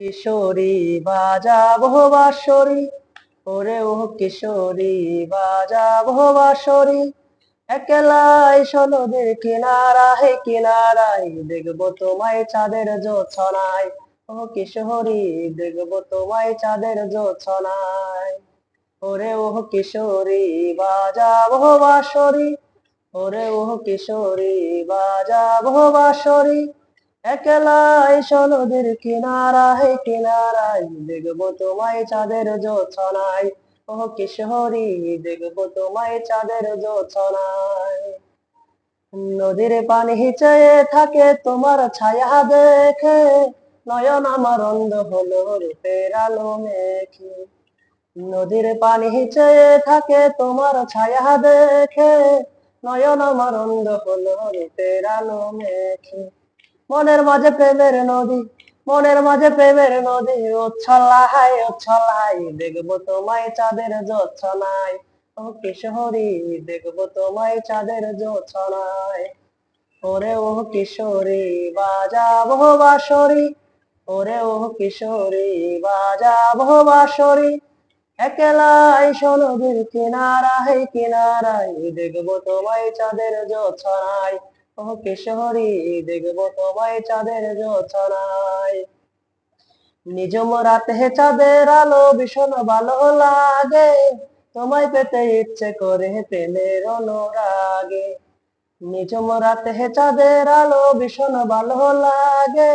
কিশোরী বাজাবো বাঁশরি, ওরে ও কিশোরী বাজাবো বাঁশরি, একলাই সনদের কিনারায় কিনারায়, দেখবো তোমায় চাঁদের জোছনায়। ও কিশোরী, দেখবো তোমায় চাঁদের জোছনায়। ওরে ও কিশোরী বাজাবো বাঁশরি, ওরে ও কিশোরী বাজাবো বাঁশরি, একলাই সনদের কিনারায় কিনারায়, দেখবো তোমায় চাঁদের জোছনায়। ও কিশোরী, দেখবো তোমায় চাঁদের জোছনায়। নদীর পানি চেয়ে থাকে তোমার ছায়া দেখে, নয়ন আমার অন্ধ হলো রূপের আলো মেখে। নদীর পানি চেয়ে থাকে তোমার ছায়া দেখে, নয়ন আমার অন্ধ হলো রূপের আলো মেখে। মনের মাঝে প্রেমের নদী, মনের মাঝে প্রেমের নদী উচ্ছলায় উচ্ছলায়, দেখবো তোমায় চাঁদের জোছনায়। ও কিশোরী, দেখবো তোমায় চাঁদের জোছনায়। ওরে ও কিশোরী বাজাবো বাঁশরি, ওরে ও কিশোরী বাজাবো বাঁশরি, একলাই সনদের কিনারায় কিনারায়, দেখবো তোমায় চাঁদের জোছনায়। ও কিশোরী, দেখবো তোমায় চাঁদের জোছনায়। নিঝুম রাতে চাঁদের আলো ভীষণ ভালো লাগে, তোমায় পেতে ইচ্ছে করে প্রেমের অনুরাগে। নিঝুম রাতে চাঁদের আলো ভীষণ ভালো লাগে,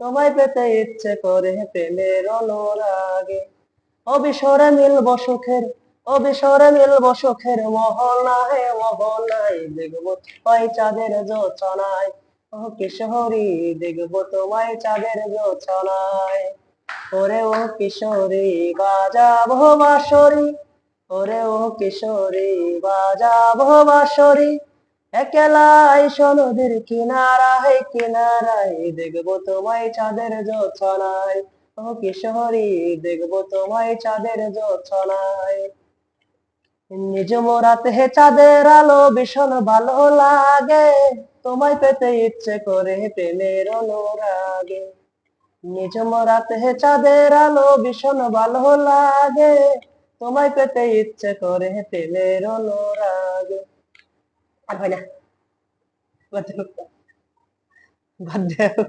তোমায় পেতে ইচ্ছে করে প্রেমের অনুরাগে। অবিসরে মিলব সুখের, অবিসরে মিলব সুখের মোহনায় মোহনায়, দেখবো তোমায় চাঁদের জোছনায়। ও কিশোরী, দেখবো তোমায় চাঁদের জোছনায়। ওরে ও কিশোরী বাজাবো বাঁশরি, ওরে ও কিশোরী বাজাবো বাঁশরি, একলাই সনদের কিনারায় কিনারায়, দেখবো তোমায় চাঁদের জোছনায়। ও কিশোরী, দেখবো তোমায় চাঁদের জোছনায়। নিঝুম রাতে চাঁদের আলো ভীষণ ভালো লাগে, তোমায় পেতে ইচ্ছে করে প্রেমের অনুরাগে। নিঝুম রাতে চাঁদের আলো ভীষণ ভালো লাগে, তোমায় পেতে ইচ্ছে করে প্রেমের অনুরাগে। আর হয় না, বাদ দাও, বাদ দাও।